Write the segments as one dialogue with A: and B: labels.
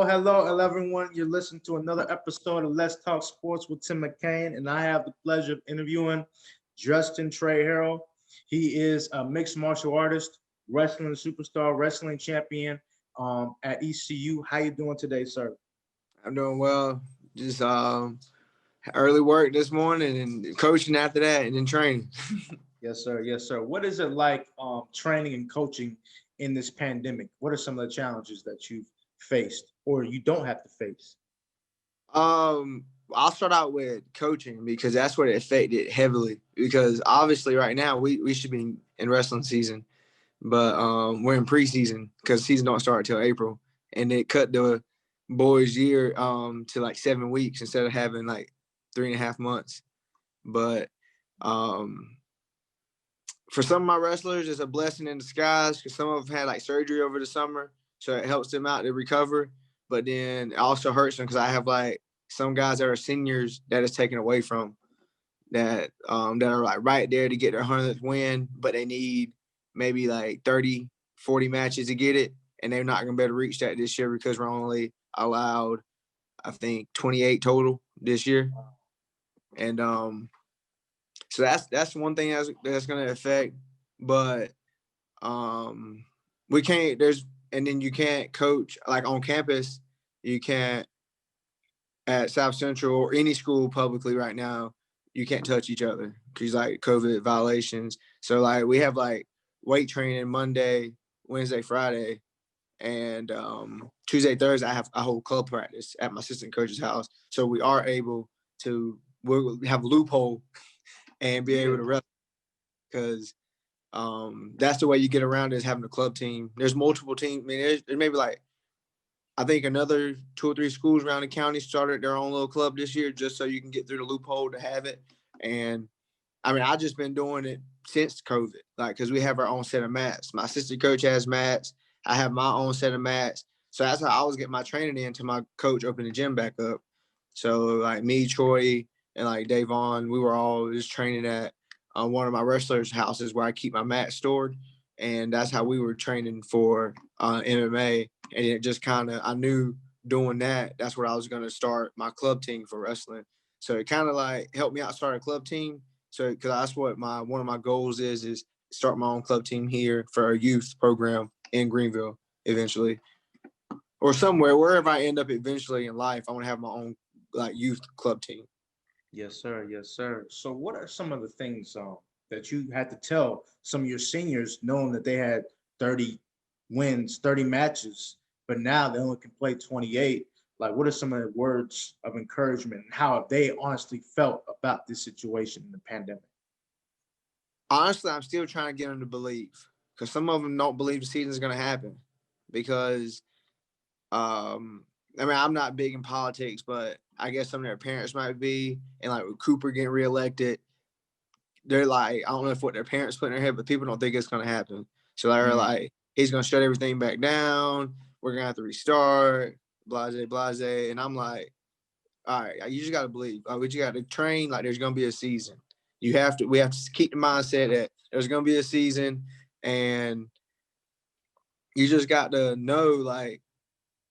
A: Hello, everyone. You're listening to another episode of Let's Talk Sports with Tim McKain, and I have the pleasure of interviewing Justin Trey Harrell. He is a mixed martial artist, wrestling superstar, wrestling champion at ECU. How you doing today, sir?
B: I'm doing well. Just early work this morning and coaching after that and then training.
A: Yes, sir. Yes, sir. What is it like training and coaching in this pandemic? What are some of the challenges that you've faced or you don't have to face?
B: I'll start out with coaching because that's what it affected heavily. Because obviously right now we should be in wrestling season, but we're in preseason because season don't start until April, and it cut the boys' year to like 7 weeks instead of having like 3.5 months. But for some of my wrestlers, it's a blessing in disguise because some of them had like surgery over the summer, so it helps them out to recover. But then it also hurts them because I have like some guys that are seniors that is taken away from that are like right there to get their 100th win, but they need maybe like 30, 40 matches to get it, and they're not going to be able to reach that this year because we're only allowed, I think, 28 total this year. And so that's one thing that's going to affect. But we can't. And then you can't coach like on campus. You can't at South Central or any school publicly right now. You can't touch each other because like COVID violations. So like we have like weight training Monday, Wednesday, Friday, and Tuesday, Thursday I hold club practice at my assistant coach's house. So we are able to we'll have a loophole and be able to wrestle because that's the way you get around is having a club team. There's multiple teams. I mean, there's maybe like I think another 2 or 3 schools around the county started their own little club this year just so you can get through the loophole to have it. And I mean, I just been doing it since COVID, like because we have our own set of mats. My assistant coach has mats. I have my own set of mats. So that's how I always get my training in until my coach opened the gym back up. So like me, Troy, and like Davon, we were all just training at one of my wrestlers' houses where I keep my mat stored, and that's how we were training for MMA. And it just kind of I knew doing that that's where I was going to start my club team for wrestling. So it kind of like helped me out start a club team. So because that's what my one of my goals is start my own club team here for a youth program in Greenville eventually, or somewhere wherever I end up eventually in life. I want to have my own like youth club team.
A: Yes, sir. Yes, sir. So, what are some of the things that you had to tell some of your seniors, knowing that they had 30 wins, 30 matches, but now they only can play 28? Like, what are some of the words of encouragement and how have they honestly felt about this situation in the pandemic?
B: Honestly, I'm still trying to get them to believe because some of them don't believe the season is going to happen because I mean, I'm not big in politics, but I guess some of their parents might be. And like with Cooper getting reelected, they're like, I don't know if what their parents put in their head, but people don't think it's going to happen. So they're like, he's going to shut everything back down. We're going to have to restart, blase, blase. And I'm like, all right, you just got to believe. We just got to train like there's going to be a season. We have to keep the mindset that there's going to be a season, and you just got to know like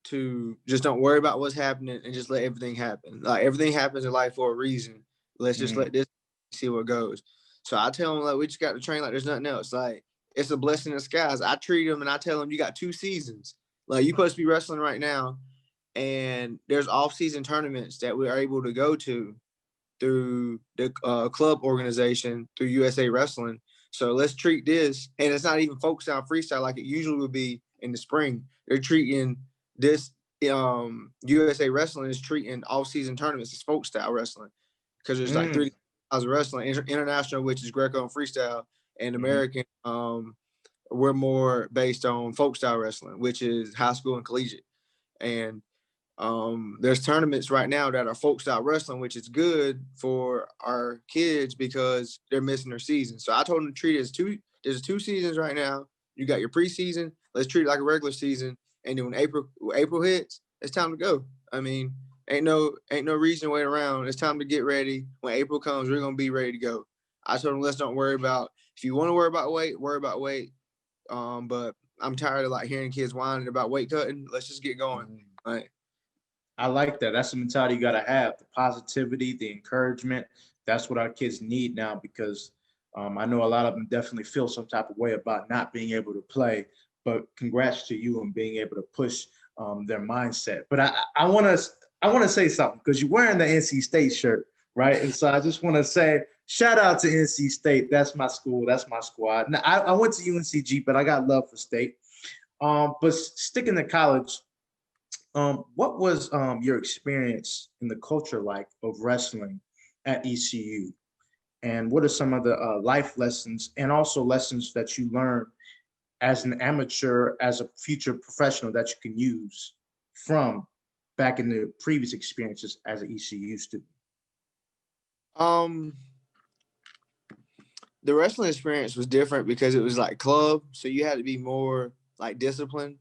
B: to just don't worry about what's happening and just let everything happen. Like everything happens in life for a reason. Let's just let this see what goes. So I tell them like we just got to train like there's nothing else. Like it's a blessing in disguise. I treat them and I tell them you got 2 seasons. Like you supposed to be wrestling right now, and there's off-season tournaments that we are able to go to through the club organization through USA Wrestling. So let's treat this, and it's not even focused on freestyle like it usually would be in the spring. They're treating this USA Wrestling is treating off-season tournaments as folk style wrestling because there's like 3 styles of wrestling: international, which is Greco and freestyle, and American. We're more based on folk style wrestling, which is high school and collegiate. And there's tournaments right now that are folk style wrestling, which is good for our kids because they're missing their season. So I told them to treat it as there's 2 seasons right now. You got your preseason. Let's treat it like a regular season. And then when April hits, it's time to go. I mean, ain't no reason to wait around. It's time to get ready. When April comes, we're gonna be ready to go. I told them let's don't worry about if you want to worry about weight, worry about weight. But I'm tired of like hearing kids whining about weight cutting. Let's just get going. Like
A: I like that. That's the mentality you got to have. The positivity, the encouragement. That's what our kids need now because I know a lot of them definitely feel some type of way about not being able to play. But congrats to you on being able to push their mindset. But I want to say something because you're wearing the NC State shirt, right? And so I just want to say shout out to NC State. That's my school. That's my squad. Now, I went to UNCG, but I got love for State. But sticking to college, what was your experience in the culture like of wrestling at ECU? And what are some of the life lessons and also lessons that you learned as an amateur, as a future professional that you can use from back in the previous experiences as an ECU student?
B: Um, the wrestling experience was different because it was like club, so you had to be more like disciplined,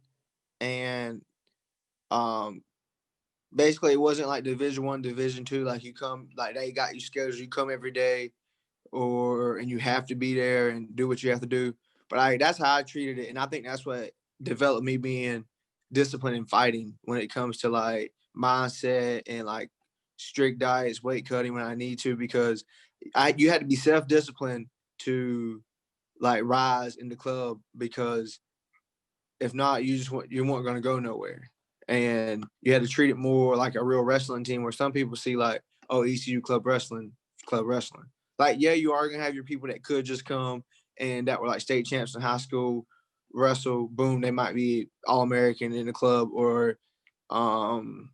B: and um, basically it wasn't like Division 1, Division 2. Like you come, like they got you scheduled, you come every day, and you have to be there and do what you have to do. But that's how I treated it, and I think that's what developed me being disciplined in fighting when it comes to like mindset and like strict diets, weight cutting when I need to, because you had to be self disciplined to like rise in the club, because if not, you weren't going to go nowhere. And you had to treat it more like a real wrestling team, where some people see like, oh, ECU club wrestling, club wrestling. Like, yeah, you are going to have your people that could just come and that were like state champs in high school, wrestle, boom, they might be All-American in the club, or um,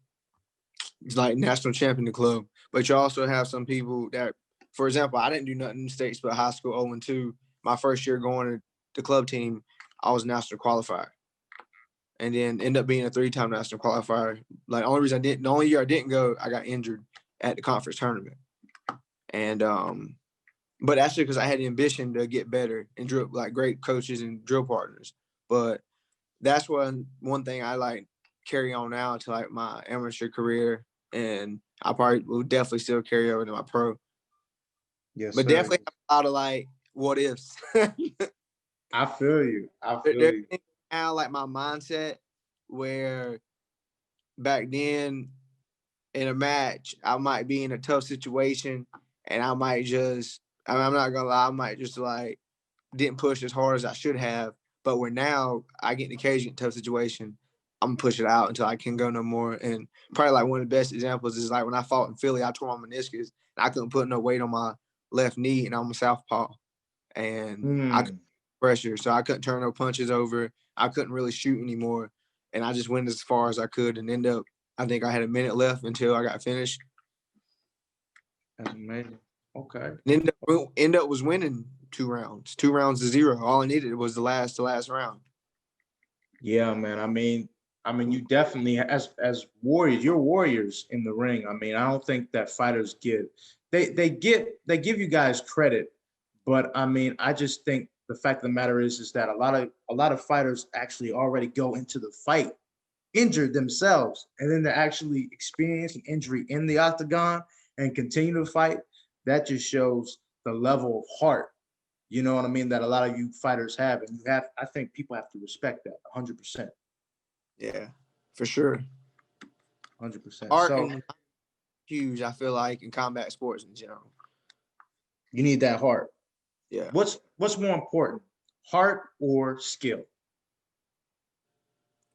B: like national champion in the club. But you also have some people that, for example, I didn't do nothing in the States but high school 0-2. My first year going to the club team, I was national qualifier, and then end up being a 3-time national qualifier. Like the only year I didn't go, I got injured at the conference tournament. And but that's because I had the ambition to get better and drill like great coaches and drill partners. But that's one thing I like carry on now to like my amateur career, and I probably will definitely still carry over to my pro.
A: Yes,
B: But
A: sir.
B: definitely have a lot of like what ifs.
A: I feel you. I feel
B: There's
A: you.
B: now like my mindset where back then in a match I might be in a tough situation and I might just, I'm not gonna lie, I might just like didn't push as hard as I should have. But where now I get in the cage in a tough situation, I'm gonna push it out until I can go no more. And probably like one of the best examples is like when I fought in Philly, I tore my meniscus and I couldn't put no weight on my left knee, and I'm a southpaw, and I couldn't pressure, so I couldn't turn no punches over. I couldn't really shoot anymore, and I just went as far as I could and end up. I think I had a minute left until I got finished.
A: That's amazing. Okay.
B: And end up was winning 2 rounds to 0. All I needed was the last round.
A: Yeah, man. I mean, you definitely as warriors, you're warriors in the ring. I mean, I don't think that fighters get they give you guys credit, but I mean, I just think the fact of the matter is that a lot of fighters actually already go into the fight injured themselves, and then to actually experience an injury in the octagon and continue to fight. That just shows the level of heart, you know what I mean, that a lot of you fighters have, and I think people have to respect that 100%.
B: Yeah, for sure.
A: 100%.
B: Art
A: So
B: and huge, I feel like, in combat sports in general.
A: you need that heart.
B: Yeah.
A: What's more important, heart or skill?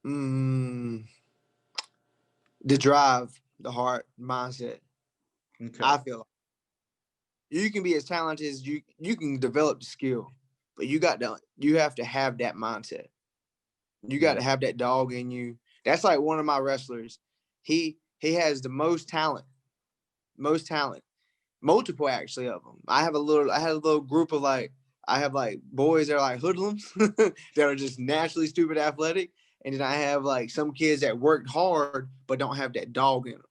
B: Mm, the drive, the heart, mindset.
A: Okay.
B: I feel like you can be as talented as you can develop the skill, but you have to have that mindset. You got
A: Yeah.
B: to have that dog in you. That's like one of my wrestlers. He has the most talent, multiple actually of them. I had a little group of like, I have like boys that are like hoodlums that are just naturally stupid athletic, and then I have like some kids that worked hard but don't have that dog in them.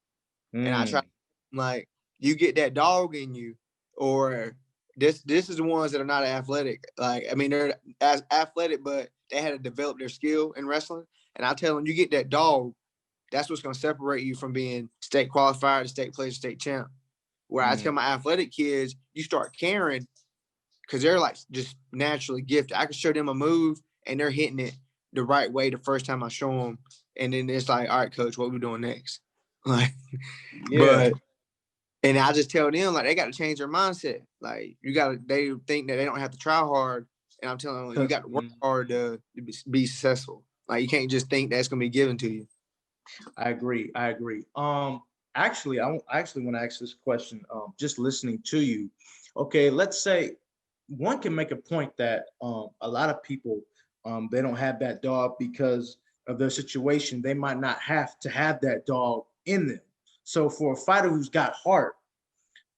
B: And I try,
A: Mm,
B: like, you get that dog in you, or this is the ones that are not athletic. Like, I mean, they're as athletic, but they had to develop their skill in wrestling. And I tell them, you get that dog, that's what's going to separate you from being state qualifier to state player, state champ. Where I tell
A: mm,
B: my athletic kids, you start caring because they're like just naturally gifted. I can show them a move and they're hitting it the right way the first time I show them. And then it's like, all right, coach, what are we doing next? Like,
A: Yeah.
B: and I just tell them like they got to change their mindset. Like they think that they don't have to try hard, and I'm telling them you got to work hard to be successful. Like you can't just think that's gonna be given to you.
A: I agree. I agree. Actually, I actually want to ask this question. Just listening to you. Okay, let's say one can make a point that a lot of people they don't have that dog because of their situation. They might not have to have that dog in them. So for a fighter who's got heart,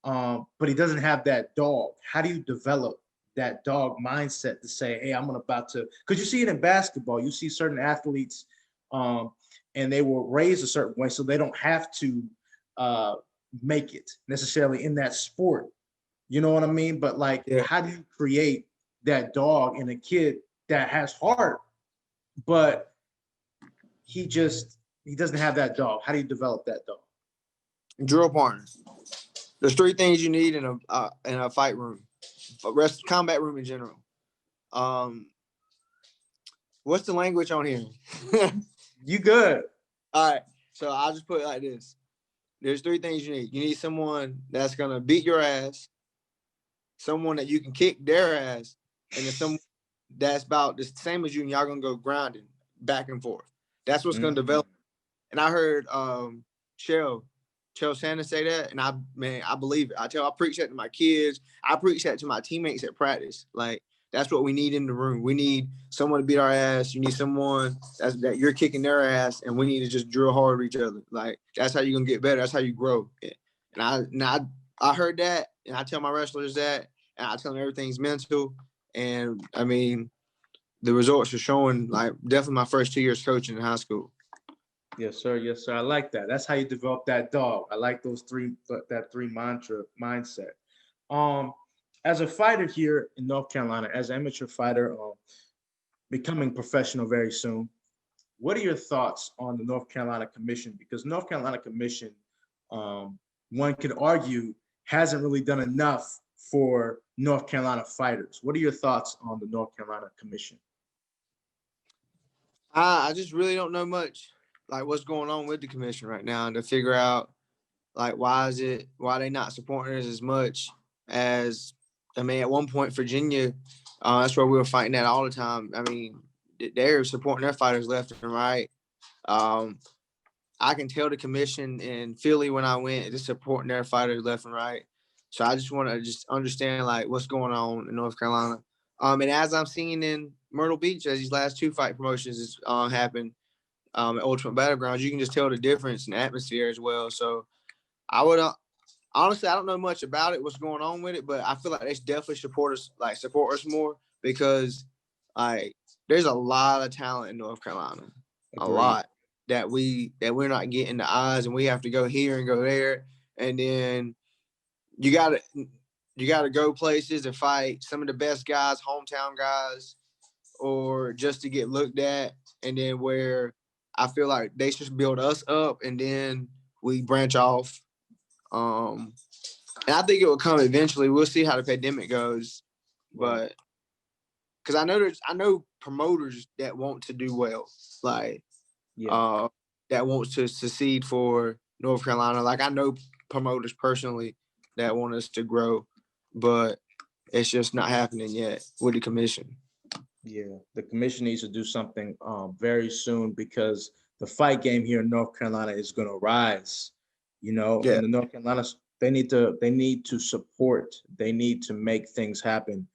A: but he doesn't have that dog, how do you develop that dog mindset to say, hey, I'm about to, because you see it in basketball, you see certain athletes um, and they were raised a certain way, so they don't have to uh, make it necessarily in that sport. You know what I mean? But like,
B: Yeah.
A: how do you create that dog in a kid that has heart, but he doesn't have that dog? How do you develop that dog?
B: Drill partner. There's three things you need in a fight room, combat room in general. What's the language on here?
A: You good?
B: All right, so I'll just put it like this. There's three things you need. You need someone that's gonna beat your ass, someone that you can kick their ass, and then someone that's about the same as you, and y'all gonna go grinding back and forth. That's what's gonna develop. And I heard Chael Sanders say that, and I believe it. I preach that to my kids. I preach that to my teammates at practice. Like that's what we need in the room. We need someone to beat our ass. You need someone that you're kicking their ass, and we need to just drill hard with each other. Like that's how you're gonna get better. That's how you grow. And I heard that, and I tell my wrestlers that, and I tell them everything's mental. And I mean, the results are showing. Like definitely my first 2 years coaching in high school.
A: Yes, sir. Yes, sir. I like that. That's how you develop that dog. I like that three mantra mindset. Um, as a fighter here in North Carolina, as an amateur fighter, becoming professional very soon, what are your thoughts on the North Carolina Commission? Because North Carolina Commission, one could argue, hasn't really done enough for North Carolina fighters. What are your thoughts on the North Carolina Commission?
B: I just really don't know much like what's going on with the commission right now and to figure out like why they not supporting us as much as I mean at one point Virginia, that's where we were fighting at all the time. I mean they're supporting their fighters left and right. Um, I can tell the commission in Philly when I went just supporting their fighters left and right. So I just want to just understand like what's going on in North Carolina. And as I'm seeing in Myrtle Beach, as these last two fight promotions happened at Ultimate Battlegrounds, you can just tell the difference in atmosphere as well. So I would honestly, I don't know much about it, what's going on with it, but I feel like they should definitely support us more because like there's a lot of talent in North Carolina, a
A: Agreed.
B: lot that we're not getting the eyes, and we have to go here and go there, and then you gotta go places and fight some of the best guys, hometown guys, or just to get looked at, and then where I feel like they should build us up, and then we branch off. And I think it will come eventually. We'll see how the pandemic goes, but because I know promoters that want to do well, like that wants to succeed for North Carolina. Like I know promoters personally that want us to grow, but it's just not happening yet with the commission.
A: Yeah, the commission needs to do something very soon because the fight game here in North Carolina is going to rise. You know,
B: Yeah.
A: and the North Carolina they need to support. They need to make things happen.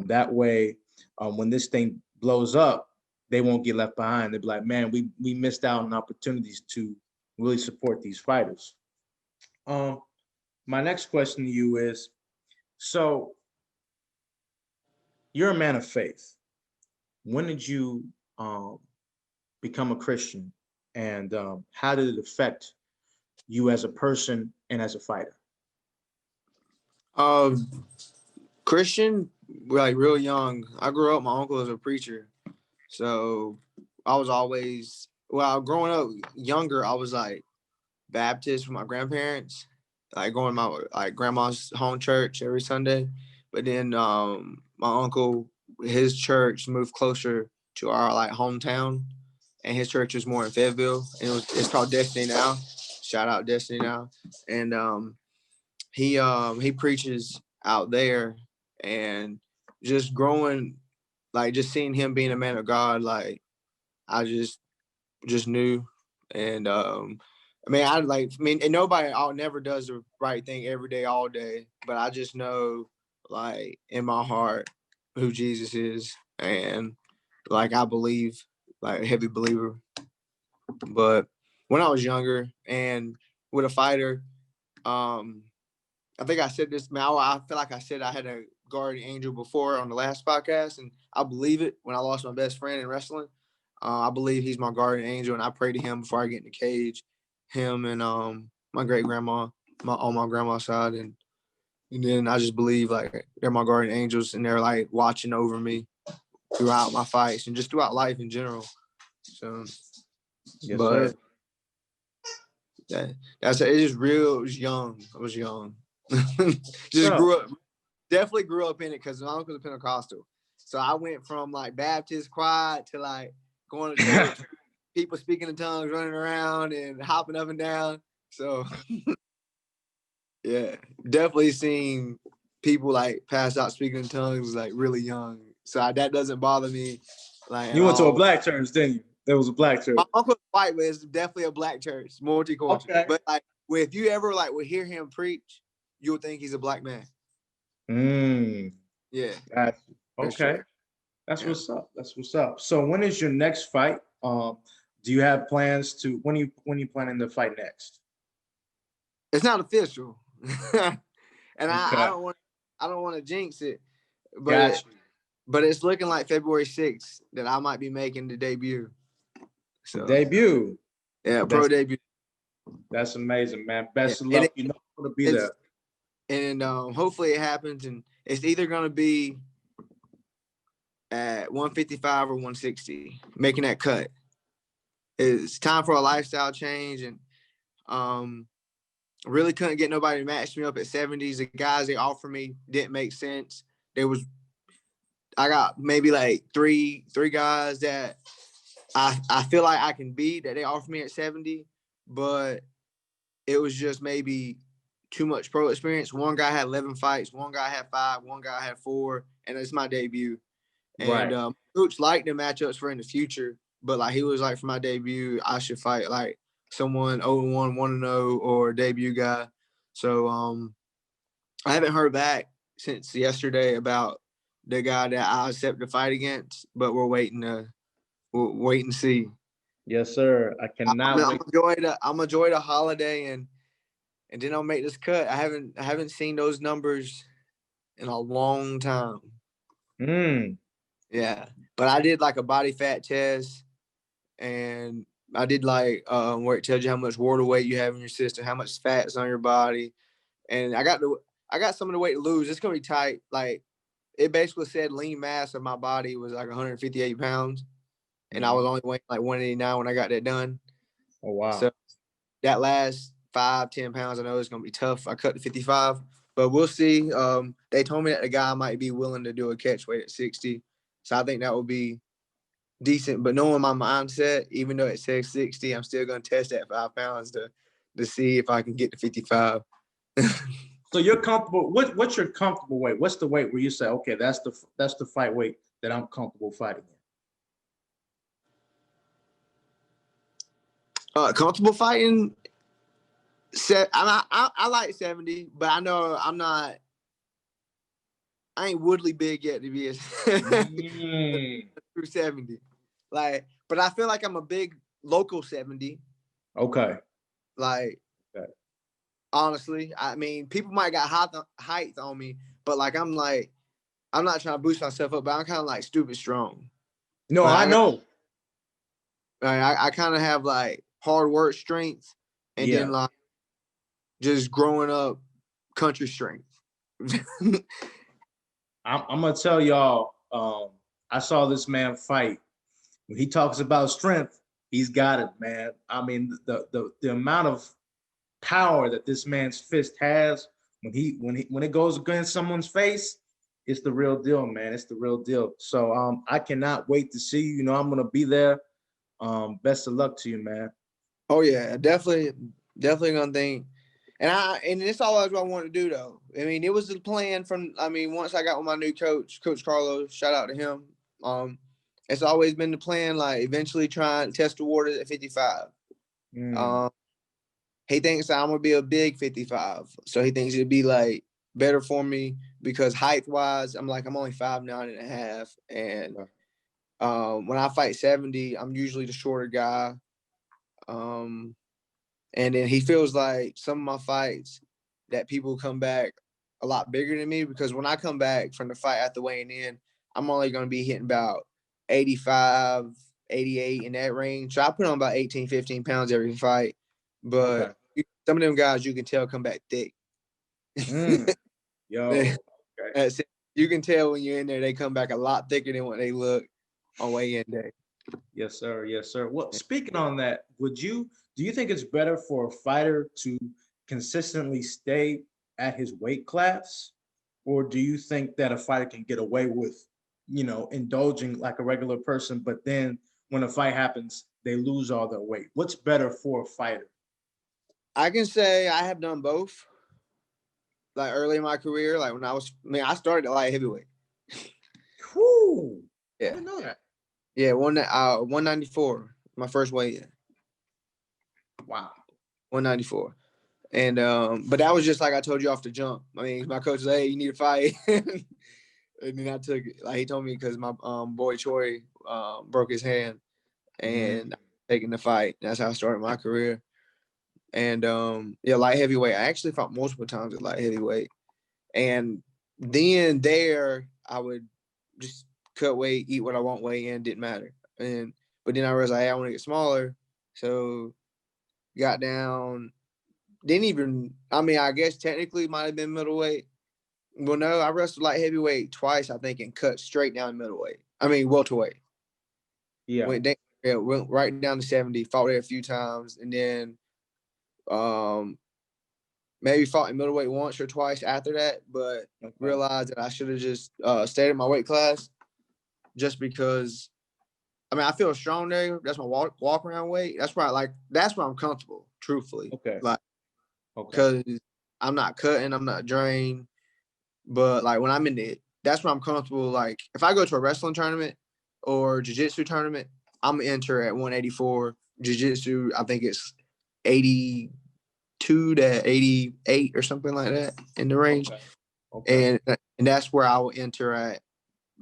A: That way, when this thing blows up, they won't get left behind. They'll be like, man, we missed out on opportunities to really support these fighters. Um, my next question to you is, so you're a man of faith. When did you become a Christian, and how did it affect you as a person and as a fighter?
B: Um, Christian, like real young. I grew up. My uncle was a preacher, so I was always growing up younger. I was like Baptist with my grandparents, like going to my like grandma's home church every Sunday. But then my uncle, his church moved closer to our like hometown, and his church was more in Fayetteville, and it's called Destiny now. shout out Destiny now, and he preaches out there, and just growing, like just seeing him being a man of God, like I just knew, and and nobody never does the right thing every day, all day, but I just know, like in my heart, who Jesus is, and like I believe, like a heavy believer. But when I was younger and with a fighter, I think I said this, man. I feel like I said I had a guardian angel before on the last podcast, and I believe it. When I lost my best friend in wrestling, I believe he's my guardian angel, and I pray to him before I get in the cage. Him and my great grandma, on my grandma's side, and then I just believe like they're my guardian angels, and they're like watching over me throughout my fights and just throughout life in general. So,
A: Yes,
B: but
A: sir.
B: that's it. Just real. It was young. I was young. Just
A: So,
B: grew up. Definitely grew up in it because my uncle's a Pentecostal. So I went from like Baptist quiet to like going to church, people speaking in tongues, running around and hopping up and down. So yeah, definitely seen people like pass out speaking in tongues like really young. So that doesn't bother me like at
A: you went to a
B: all.
A: black church, didn't you? There was a black church.
B: My uncle's white, but it's definitely a black church, multicultural.
A: Okay.
B: But like, if you ever like would hear him preach, you'll think he's a black man. Yeah.
A: Gotcha. Okay.
B: Sure.
A: That's what's up. That's what's up. So when is your next fight? Do you have plans to when you planning to fight next?
B: It's not official, and I
A: Okay.
B: don't want to jinx it,
A: Gotcha.
B: but it's looking like February 6th that I might be making the debut. So
A: Debut.
B: yeah, pro debut.
A: That's amazing, man. Best of
B: And
A: luck. You know I'm gonna be there.
B: And hopefully it happens, and it's either gonna be at 155 or 160, making that cut. It's time for a lifestyle change, and really couldn't get nobody to match me up at 70s. The guys they offered me didn't make sense. I got maybe like three guys that I feel like I can beat that they offered me at 70, but it was just maybe too much pro experience. One guy had 11 fights, one guy had 5, one guy had 4, and it's my debut.
A: Right.
B: And coach liked the matchups for in the future, but like he was like, for my debut, I should fight like someone 0-1, 1-0, or a debut guy. So I haven't heard back since yesterday about the guy that I accept the fight against, but we'll wait and see.
A: Yes, sir. I cannot wait.
B: I'm enjoy the holiday and then I'll make this cut. I haven't seen those numbers in a long time. Yeah, but I did like a body fat test, and I did like where it tells you how much water weight you have in your system, how much fat's on your body, and I got some of the weight to lose. It's gonna be tight. Like it basically said lean mass of my body was like 158 pounds, and I was only weighing like 189 when I got that done.
A: Oh wow!
B: So that last 5-10 pounds, I know it's gonna be tough. I cut to 55, but we'll see. They told me that the guy might be willing to do a catch weight at 60. So I think that would be decent. But knowing my mindset, even though it says 60, I'm still going to test that 5 pounds to see if I can get to 55.
A: So you're comfortable. What's your comfortable weight? What's the weight where you say, okay, that's the fight weight that I'm comfortable fighting
B: in? Comfortable fighting? I like 70, but I know I ain't Woodley big yet to be a through 70. Like, but I feel like I'm a big local 70.
A: Okay.
B: Like, honestly, I mean, people might got height on me, but like, I'm not trying to boost myself up, but I'm kind of like stupid strong.
A: No,
B: like,
A: I know.
B: I kind of have like hard work strength, and then like just growing up country strength.
A: I'm gonna tell y'all. I saw this man fight. When he talks about strength, he's got it, man. I mean, the amount of power that this man's fist has when it goes against someone's face, it's the real deal, man. It's the real deal. So I cannot wait to see you. You know, I'm gonna be there. Best of luck to you, man.
B: Oh yeah, definitely Definitely gonna think. And it's all what I wanted to do though. I mean, it was the plan from. I mean, once I got with my new coach, Coach Carlos, shout out to him. It's always been the plan. Like eventually try and test the waters at 55.
A: Mm.
B: He thinks I'm gonna be a big 55, so he thinks it'd be like better for me because height wise, I'm only 5'9.5", and when I fight 70, I'm usually the shorter guy. And then he feels like some of my fights that people come back a lot bigger than me because when I come back from the fight after weighing in, I'm only going to be hitting about 85, 88 in that range. So I put on about 18, 15 pounds every fight. But some of them guys you can tell come back thick.
A: Yo, okay.
B: You can tell when you're in there, they come back a lot thicker than what they look on weigh-in day.
A: Yes, sir. Yes, sir. Well, speaking on that, do you think it's better for a fighter to consistently stay at his weight class? Or do you think that a fighter can get away with, indulging like a regular person, but then when a fight happens, they lose all their weight? What's better for a fighter?
B: I can say I have done both. Like early in my career, like when I started at light heavyweight.
A: Whew.
B: Yeah.
A: I didn't know that.
B: Yeah, 194, my first weigh in.
A: Wow.
B: 194. And but that was just like I told you off the jump. I mean, my coach said, "Hey, you need to fight." And then I took it. Like he told me because my boy Troy broke his hand and taking the fight. That's how I started my career. And light heavyweight. I actually fought multiple times at light heavyweight. And then there I would just cut weight, eat what I want, weigh in, didn't matter. But then I realized I want to get smaller. So got down, I guess technically might have been middleweight. Well, no, I wrestled light heavyweight twice, I think, and cut straight down middleweight. I mean, welterweight.
A: Yeah.
B: Went right down to 70, fought there a few times, and then maybe fought in middleweight once or twice after that, but realized that I should have just stayed in my weight class just because, I feel strong there. That's my walk around weight. That's where I'm comfortable, truthfully.
A: Okay.
B: Because I'm not cutting, I'm not drained. But like when I'm in it, that's where I'm comfortable. Like if I go to a wrestling tournament or jiu-jitsu tournament, I'm gonna enter at 184. Jiu-jitsu, I think it's 82 to 88 or something like that in the range. Okay. And that's where I will enter at.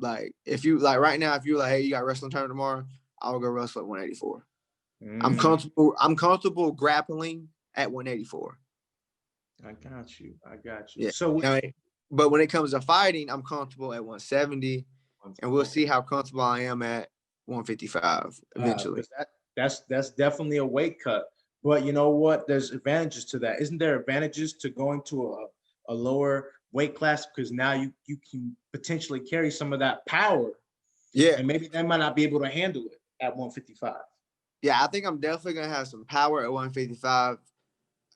B: Like if you like right now, if you're like, hey, you got wrestling tournament tomorrow, I will go wrestle at 184. I'm comfortable grappling at 184.
A: I got you.
B: Yeah.
A: So
B: but when it comes to fighting, I'm comfortable at 170, and we'll see how comfortable I am at 155 eventually.
A: That's definitely a weight cut. But you know what? There's advantages to that. Isn't there advantages to going to a lower weight class because now you can potentially carry some of that power?
B: Yeah.
A: And maybe they might not be able to handle it at 155.
B: Yeah, I think I'm definitely gonna have some power at 155,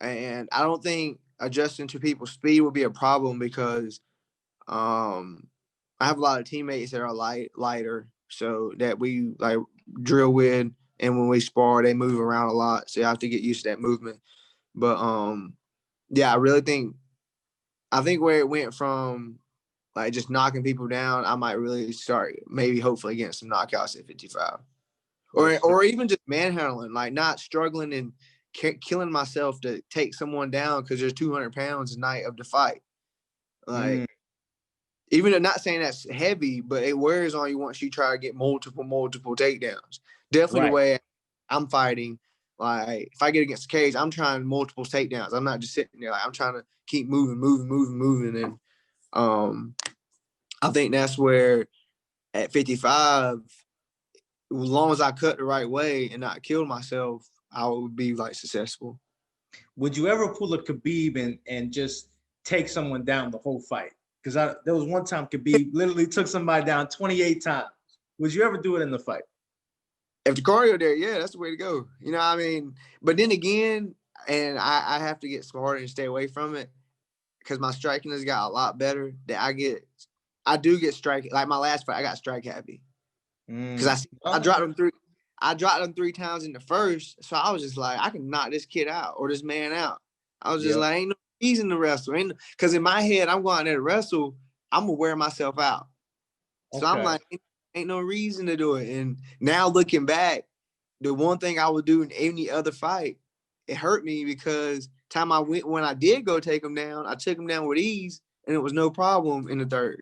B: and I don't think adjusting to people's speed would be a problem because I have a lot of teammates that are lighter, so that we like drill with, and when we spar, they move around a lot, so you have to get used to that movement. But yeah, I think where it went from like just knocking people down, I might really start maybe hopefully getting some knockouts at 55, or even just manhandling, like not struggling and killing myself to take someone down because there's 200 pounds a night of the fight. Like even though not saying that's heavy, but it wears on you once you try to get multiple takedowns. Definitely the way I'm fighting. Like if I get against the cage, I'm trying multiple takedowns. I'm not just sitting there. Like I'm trying to keep moving. And I think that's where at 55, as long as I cut the right way and not kill myself, I would be like successful.
A: Would you ever pull a Khabib and just take someone down the whole fight? Because there was one time Khabib literally took somebody down 28 times. Would you ever do it in the fight?
B: If the cardio there, yeah, that's the way to go. You know what I mean? But then again, and I have to get smarter and stay away from it because my striking has got a lot better. I do get strike. Like my last fight, I got strike happy. Because I dropped him 3. I dropped him 3 times in the first, so I was just like, I can knock this kid out or this man out. I was just like, ain't no reason to wrestle. Because in my head, I'm going there to wrestle. I'm gonna wear myself out. So I'm like, ain't no reason to do it. And now looking back, the one thing I would do in any other fight, it hurt me because when I did go take him down, I took him down with ease, and it was no problem in the third.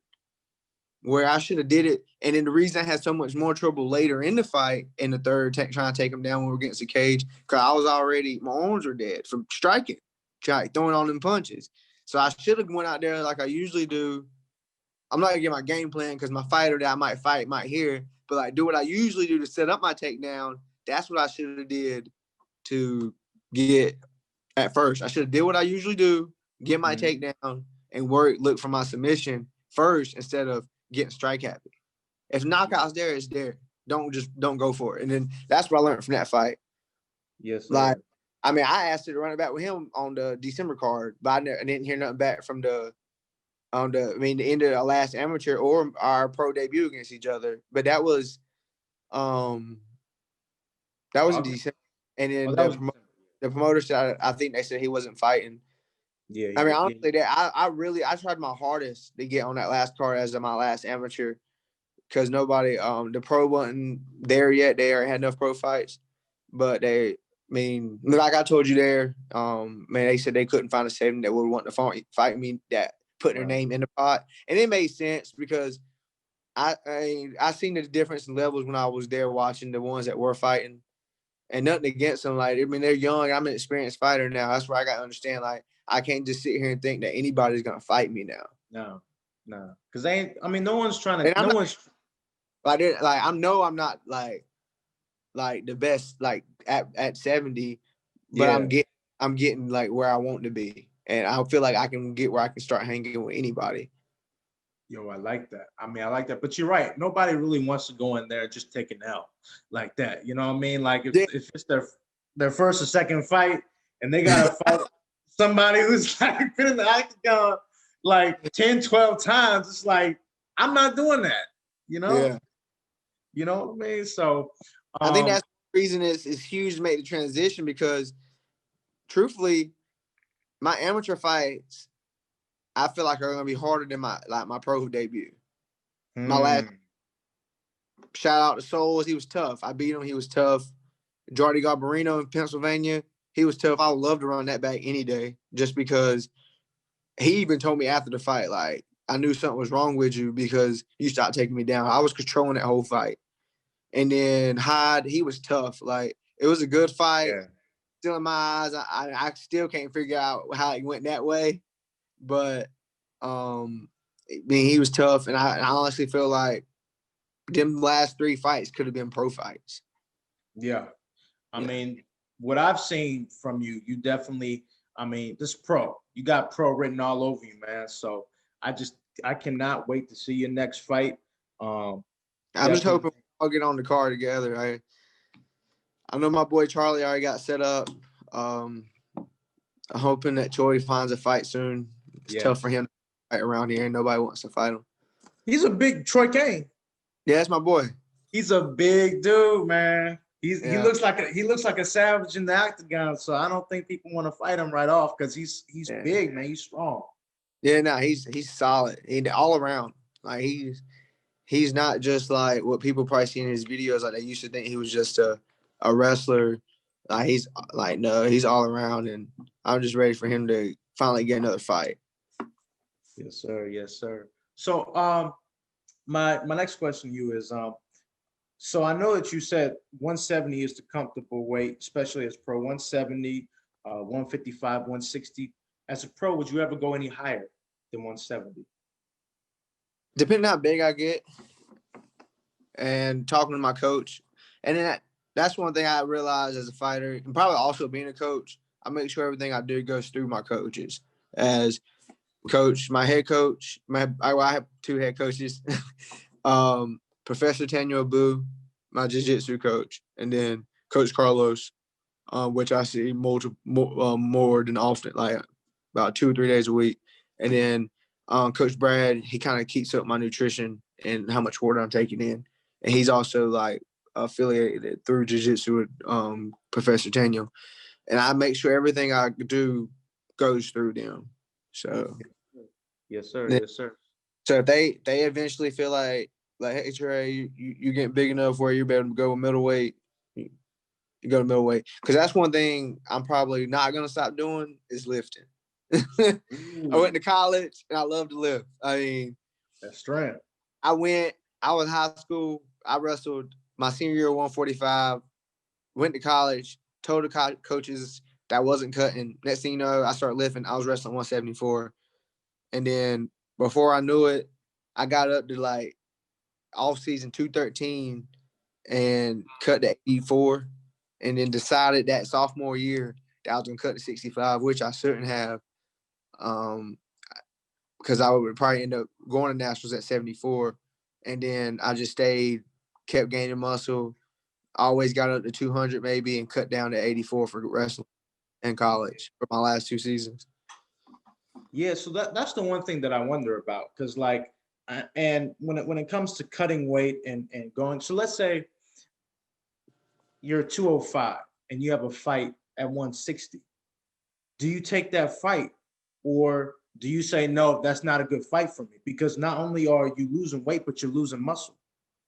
B: Where I should have did it. And then the reason I had so much more trouble later in the fight in the third, trying to take him down when we were against the cage, because I was already, my arms were dead from striking, throwing on them punches. So I should have went out there like I usually do. I'm not going to get my game plan because my fighter that I might fight might hear, but like do what I usually do to set up my takedown. That's what I should have did to get at first. I should have did what I usually do, get my takedown, and look for my submission first instead of getting strike happy. If knockout's there, it's there. Don't go for it. And then that's what I learned from that fight.
A: Yes, sir.
B: Like, I mean, I asked her to run it back with him on the December card, but I didn't hear nothing back from the end of the last amateur or our pro debut against each other. But that was in December. And then the promoter said, I think they said he wasn't fighting.
A: Yeah.
B: I mean, honestly, I tried my hardest to get on that last card as my last amateur because nobody, the pro wasn't there yet. They already had enough pro fights, but like I told you there, they said they couldn't find a 7 that would want to fight me that put their name in the pot, and it made sense because I seen the difference in levels when I was there watching the ones that were fighting, and nothing against them. Like, I mean, they're young. I'm an experienced fighter now. That's where I got to understand. Like, I can't just sit here and think that anybody's gonna fight me now.
A: No, because no one's trying to.
B: I know I'm not like the best like at 70, but I'm getting like where I want to be, and I feel like I can get where I can start hanging with anybody.
A: Yo, I like that. I like that. But you're right. Nobody really wants to go in there and just take an L like that. You know what I mean? Like if it's their first or second fight and they got to fight somebody who's like been in the octagon like 10, 12 times, it's like, I'm not doing that, you know?
B: Yeah.
A: You know what I mean? So
B: I think that's the reason it's huge to make the transition because truthfully, my amateur fights, I feel like are gonna be harder than my pro debut. My last shout out to Souls, he was tough. I beat him, he was tough. Jordy Garbarino in Pennsylvania, he was tough. I would love to run that back any day, just because he even told me after the fight, like, I knew something was wrong with you because you stopped taking me down. I was controlling that whole fight. And then Hyde, he was tough. Like, it was a good fight. Yeah. Still in my eyes, I still can't figure out how it went that way. But he was tough, and I honestly feel like them last 3 fights could have been pro fights.
A: Yeah. I mean, what I've seen from you, you definitely, this pro. You got pro written all over you, man. So I cannot wait to see your next fight.
B: I'm just hoping I'll get on the card together. I know my boy Charlie already got set up. I'm hoping that Troy finds a fight soon. It's tough for him to fight around here, and nobody wants to fight him.
A: He's a big Trey Kane.
B: Yeah, that's my boy.
A: He's a big dude, man. He looks like a savage in the octagon. So I don't think people want to fight him right off because he's big, man. He's strong.
B: Yeah, no, he's solid. All around. Like he's not just like what people probably see in his videos. Like they used to think he was just a wrestler. Like he's like, no, he's all around, and I'm just ready for him to finally get another fight.
A: Yes, sir. Yes, sir. So my next question to you is so I know that you said 170 is the comfortable weight, especially as pro. 170, 155, 160. As a pro, would you ever go any higher than 170?
B: Depending how big I get, and talking to my coach, and then that's one thing I realized as a fighter, and probably also being a coach. I make sure everything I do goes through my coaches. As coach, my head coach, I have 2 head coaches, Professor Daniel Abu, my jiu-jitsu coach, and then Coach Carlos, which I see more than often, like about 2 or 3 days a week, and then Coach Brad, he kind of keeps up my nutrition and how much water I'm taking in, and he's also like affiliated through jiu-jitsu with Professor Daniel, and I make sure everything I do goes through them. So
A: Yes, sir.
B: then-
A: Yes, sir.
B: so if they eventually feel like hey Trey, you getting big enough where you're able to go with middleweight, you go to middleweight, because that's one thing I'm probably not gonna stop doing is lifting. I went to college and I love to lift. I mean,
A: that's strength.
B: I was in high school. I wrestled my senior year 145. Went to college. Told the coaches that I wasn't cutting. Next thing you know, I started lifting. I was wrestling 174, and then before I knew it, I got up to like off season 213 and cut to 84, and then decided that sophomore year that I was gonna cut to 65, which I shouldn't have, because I would probably end up going to nationals at 74, and then I just stayed, kept gaining muscle, always got up to 200 maybe, and cut down to 84 for wrestling in college for my last 2 seasons.
A: Yeah, so that's the one thing that I wonder about, because like, and when it comes to cutting weight and going, so let's say you're 205 and you have a fight at 160. Do you take that fight, or do you say no, that's not a good fight for me? Because not only are you losing weight, but you're losing muscle.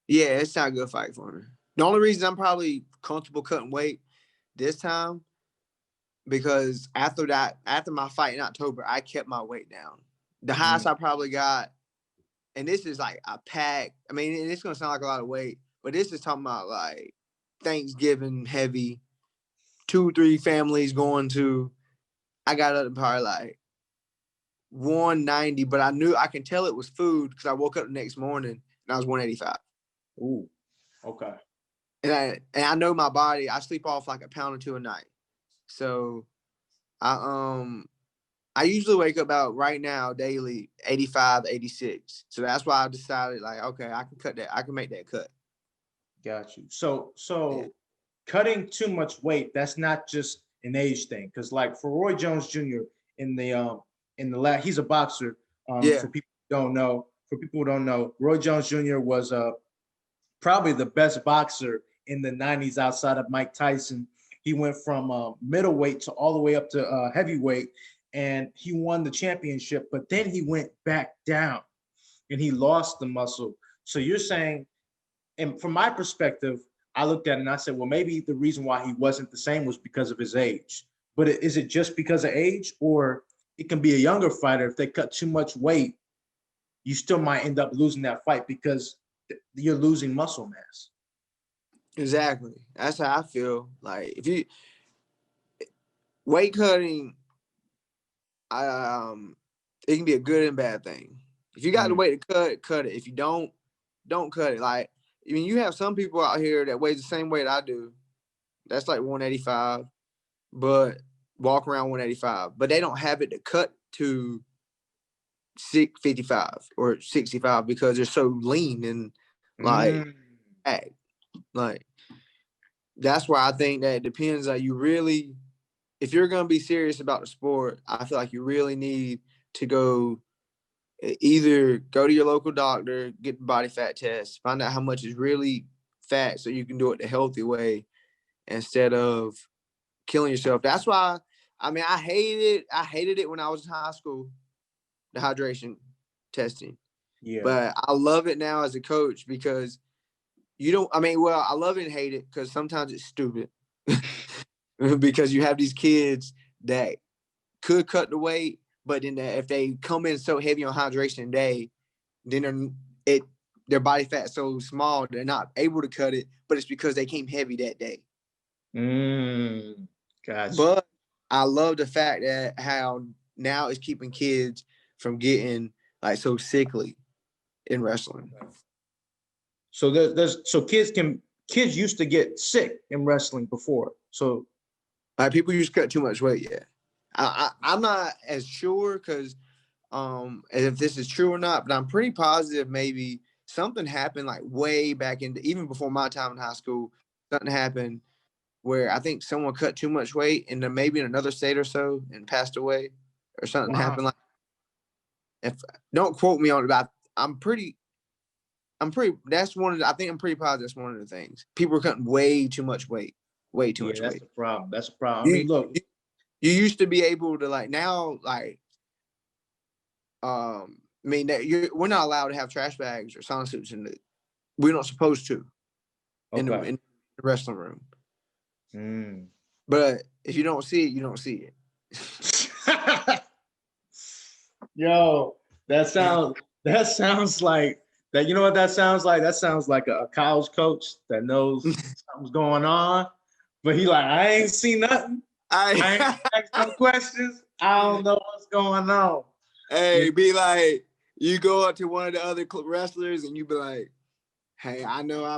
B: Yeah, it's not a good fight for me. The only reason I'm probably comfortable cutting weight this time, because after my fight in October, I kept my weight down. The highest I probably got, and this is like a pack. I mean, and it's gonna sound like a lot of weight, but this is talking about like Thanksgiving heavy, 2-3 families going to. I got up to probably like 190, but I can tell it was food because I woke up the next morning and I was 185.
A: Ooh, okay.
B: And I know my body. I sleep off like a pound or two a night, so I usually wake up about right now daily 85, 86. So that's why I decided like, okay, I can cut that. I can make that cut.
A: Got you. So
B: Yeah.
A: cutting too much weight, that's not just an age thing. Because like for Roy Jones Jr. in the last, he's a boxer.
B: Yeah.
A: For people who don't know, Roy Jones Jr. was probably the best boxer in the 90s outside of Mike Tyson. He went from middleweight to all the way up to heavyweight, and he won the championship. But then he went back down, and he lost the muscle. So you're saying, and from my perspective, I looked at it and I said, well, maybe the reason why he wasn't the same was because of his age. But is it just because of age, or it can be a younger fighter? If they cut too much weight, you still might end up losing that fight because you're losing muscle mass.
B: Exactly. That's how I feel. Like if you weight cutting, it can be a good and bad thing. If you got the weight to cut it. If you don't cut it. Like, I mean, you have some people out here that weighs the same weight I do. That's like 185, but walk around 185, but they don't have it to cut to 655 or 65 because they're so lean and like, like that's why I think that it depends on you really. If you're going to be serious about the sport, I feel like you really need to go either go to your local doctor, get the body fat test, find out how much is really fat so you can do it the healthy way instead of killing yourself. That's why, I mean, I hated it when I was in high school, the hydration testing.
A: Yeah.
B: But I love it now as a coach because I love it and hate it because sometimes it's stupid. Because you have these kids that could cut the weight, but then if they come in so heavy on hydration day, then their body fat so small they're not able to cut it, but it's because they came heavy that day.
A: Gotcha.
B: But I love the fact that how now it's keeping kids from getting like so sickly in wrestling.
A: So kids used to get sick in wrestling before. So
B: like people used to cut too much weight. Yeah, I'm not as sure because if this is true or not, but I'm pretty positive maybe something happened like way back even before my time in high school. Something happened where I think someone cut too much weight and then maybe in another state or so and passed away, or something happened like. Don't quote me on it, but I'm pretty. I think I'm pretty positive that's one of the things. People are cutting way too much weight. Way too
A: Yeah,
B: much
A: that's
B: weight.
A: the problem. That's the problem. I
B: You,
A: mean, look.
B: you used to be able to like now, like, I mean, we're not allowed to have trash bags or sauna suits we're not supposed to
A: Okay.
B: in the wrestling room.
A: Mm.
B: But if you don't see it, you don't see it.
A: Yo, that sounds like that. You know what that sounds like? That sounds like a college coach that knows something's going on, but he like, I ain't seen nothing. I ain't asked no questions. I don't know what's going on.
B: Hey, be like, you go up to one of the other wrestlers and you be like, hey, I know I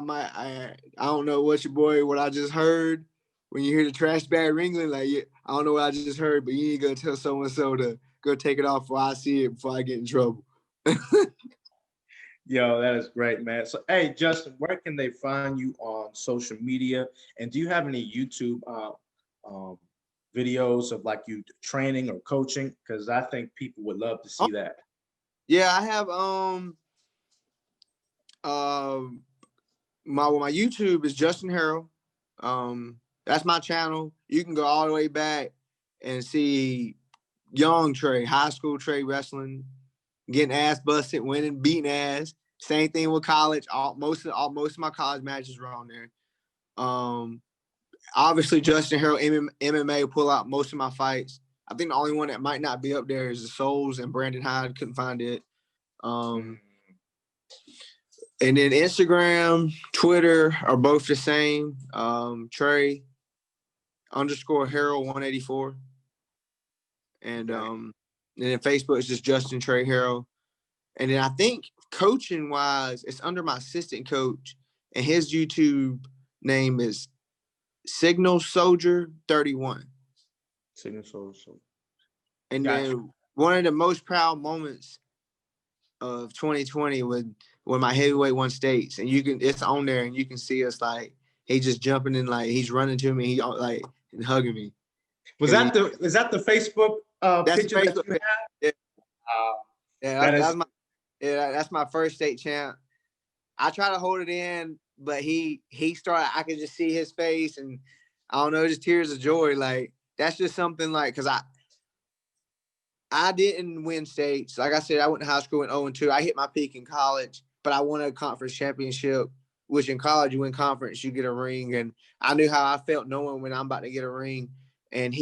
B: don't know what I just heard. When you hear the trash bag ringing, like, yeah, I don't know what I just heard, but you ain't gonna tell so-and-so to go take it off before I see it, before I get in trouble.
A: Yo, that is great, man. So, hey, Justin, where can they find you on social media? And do you have any YouTube um, videos of like you training or coaching? Because I think people would love to see that.
B: Yeah, I have my YouTube is Justin Harrell. That's my channel. You can go all the way back and see young Trey, high school Trey wrestling, getting ass busted, winning, beating ass. Same thing with college. Most of my college matches were on there. Obviously Justin Harrell MMA pull out most of my fights. I think the only one that might not be up there is the Souls and Brandon Hyde. Couldn't find it. And then Instagram, Twitter are both the same. Trey _Harrell 184. And then Facebook is just Justin Trey Harrell. And then I think coaching wise, it's under my assistant coach, and his YouTube name is Signal Soldier 31.
A: Signal Soldier.
B: And then one of the most proud moments of 2020 when my heavyweight won states, and it's on there, and you can see us like he just jumping in, like he's running to me, he like and hugging me.
A: Is that the Facebook picture that you have?
B: Yeah, that's my first state champ. I try to hold it in, but he started. I could just see his face, and I don't know, just tears of joy. Like that's just something like because I didn't win states. Like I said, I went to high school in 0-2. I hit my peak in college, but I won a conference championship, which in college you win conference, you get a ring. And I knew how I felt knowing when I'm about to get a ring. And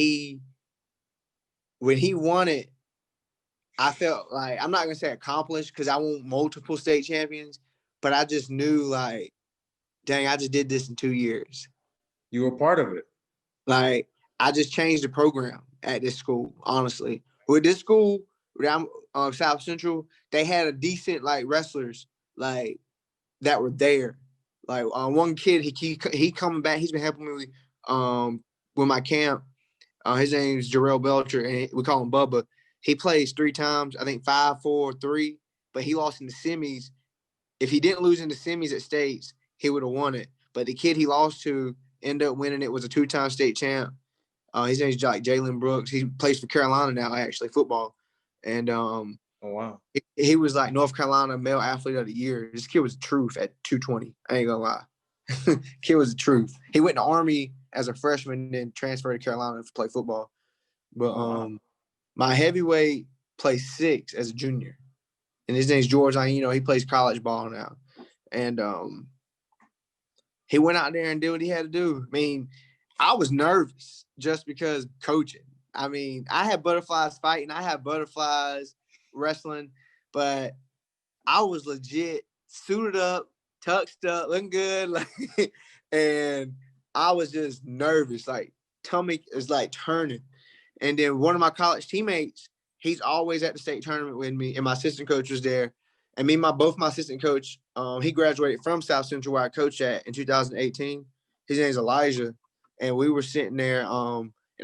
B: when he won it, I felt like, I'm not going to say accomplished because I won multiple state champions, but I just knew like, dang, I just did this in 2 years.
A: You were part of it.
B: Like, I just changed the program at this school, honestly. With this school, South Central, they had a decent like wrestlers like that were there. Like one kid, he coming back. He's been helping me with my camp. His name's Jarrell Belcher, and we call him Bubba. He plays 3 times, I think 5, 4, 3, but he lost in the semis. If he didn't lose in the semis at states, he would have won it. But the kid he lost to ended up winning it, was a 2-time state champ. His name's like Jalen Brooks. He plays for Carolina now, actually, football. And
A: oh wow,
B: he was like North Carolina Male Athlete of the Year. This kid was the truth at 220. I ain't gonna lie. Kid was the truth. He went to Army as a freshman and then transferred to Carolina to play football. But my heavyweight plays 6 as a junior. And his name's George Aino. He plays college ball now. And he went out there and did what he had to do. I mean, I was nervous just because coaching. I mean, I had butterflies fighting. I had butterflies wrestling. But I was legit suited up, tucked up, looking good. Like, and I was just nervous. Like, tummy is like turning. And then one of my college teammates, he's always at the state tournament with me, and my assistant coach was there. And both my assistant coach, he graduated from South Central where I coached at in 2018. His name's Elijah. And we were sitting there, and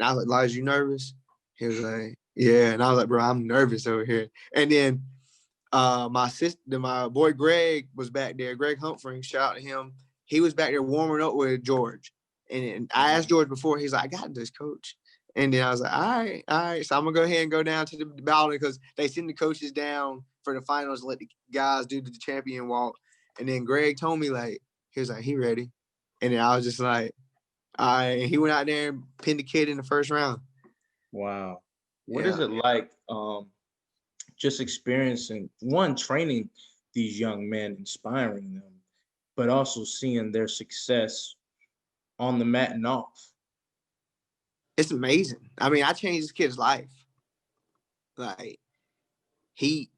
B: I was like, Elijah, you nervous? He was like, yeah. And I was like, bro, I'm nervous over here. And then my boy Greg was back there. Greg Humphrey, shout out to him. He was back there warming up with George. And I asked George before, he's like, I got this, coach. And then I was like, all right. So I'm going to go ahead and go down to the balcony because they send the coaches down for the finals and let the guys do the champion walk. And then Greg told me, like, he was like, he ready. And then I was just like, all right. He went out there and pinned the kid in the first round.
A: Wow. What is
B: Yeah.
A: it like just experiencing one training these young men, inspiring them, but also seeing their success on the mat and off?
B: It's amazing. I mean, I changed this kid's life. Like, he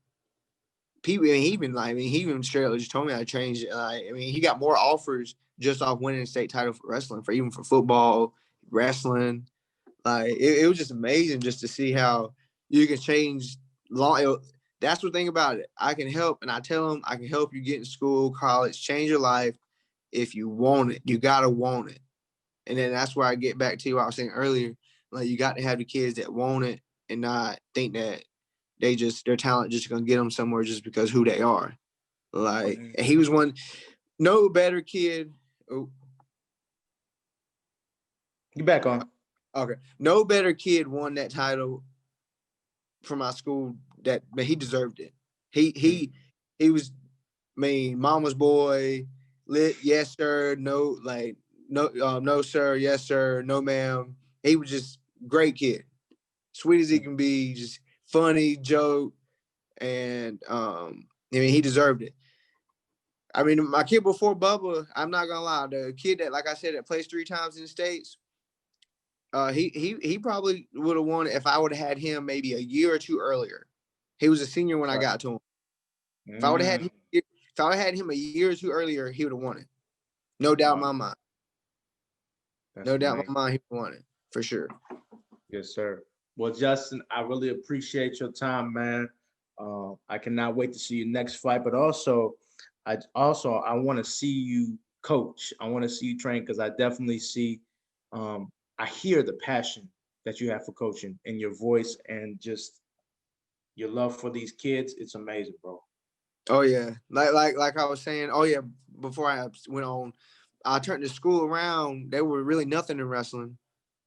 B: people, he even like, I mean, he even straight up just told me I changed. I mean, he got more offers just off winning a state title for wrestling, for even for football, wrestling. Like, it was just amazing just to see how you can change long. That's the thing about it. I can help, and I tell them I can help you get in school, college, change your life if you want it. You gotta want it, and then that's where I get back to what I was saying earlier. Like, you got to have the kids that want it and not think that their talent just gonna get them somewhere just because who they are. Like, and he was one, no better kid. Oh,
A: You back on?
B: okay, no better kid won that title for my school. But he deserved it. He was, I mean, mama's boy. Lit, yes sir. No, like no sir, yes sir, no ma'am. He was just great kid, sweet as he can be, just funny joke, and I mean, he deserved it. I mean, my kid before Bubba, I'm not gonna lie, the kid that, like I said, that plays 3 times in the States, he probably would have won it if I would have had him maybe a year or two earlier. He was a senior when I got to him. If I would have had him a year or two earlier, he would have won it. No doubt in my mind. No doubt in my mind, he would have won it for sure.
A: Yes, sir. Well, Justin, I really appreciate your time, man. I cannot wait to see your next fight, but I want to see you coach. I want to see you train because I definitely see, I hear the passion that you have for coaching in your voice and just your love for these kids. It's amazing, bro.
B: Oh yeah, like I was saying. Oh yeah, before I went on, I turned the school around. They were really nothing in wrestling.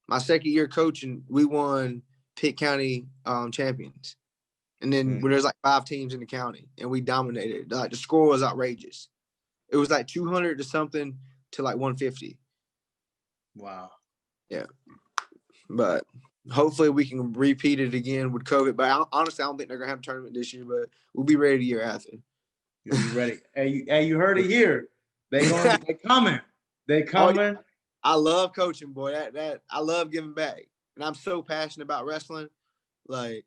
B: My second year coaching, we won Pitt County champions. And then when there's like 5 teams in the county, and we dominated. Like, the score was outrageous. It was like 200 to something to like 150.
A: Wow.
B: Yeah, but hopefully we can repeat it again with COVID. But honestly, I don't think they're gonna have a tournament this year. But we'll be ready the year after.
A: You'll be ready. You heard it here. They coming. They coming.
B: Oh, yeah. I love coaching, boy. That I love giving back, and I'm so passionate about wrestling. Like,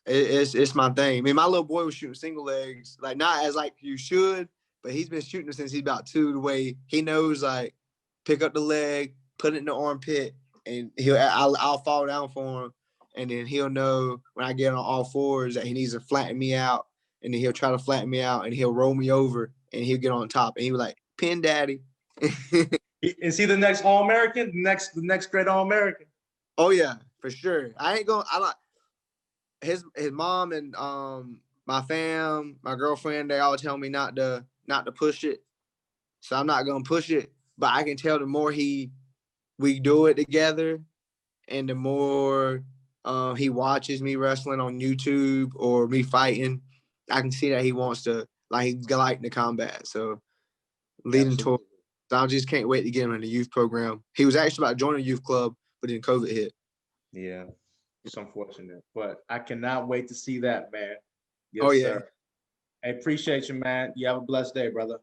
B: it's my thing. I mean, my little boy was shooting single legs, like, not as like you should, but he's been shooting since he's about 2. The way he knows, like, pick up the leg, put it in the armpit, and I'll fall down for him, and then he'll know when I get on all fours that he needs to flatten me out, and then he'll try to flatten me out, and he'll roll me over, and he'll get on top, and he'll be like, "Pin daddy."
A: Is he the next All-American? The next great All-American?
B: Oh yeah, for sure. I like his mom and my fam, my girlfriend, they all tell me not to push it. So I'm not gonna push it. But I can tell the more we do it together, and the more he watches me wrestling on YouTube or me fighting, I can see that he wants to, like, he's like the combat. So leading toward, so I just can't wait to get him in the youth program. He was actually about to join a youth club, but then COVID hit.
A: Yeah, it's unfortunate, but I cannot wait to see that, man. Yes,
B: Oh yeah.
A: sir. I appreciate you, man. You have a blessed day, brother.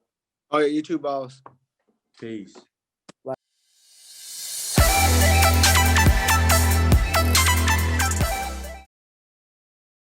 B: Oh yeah, you too, boss.
A: Peace.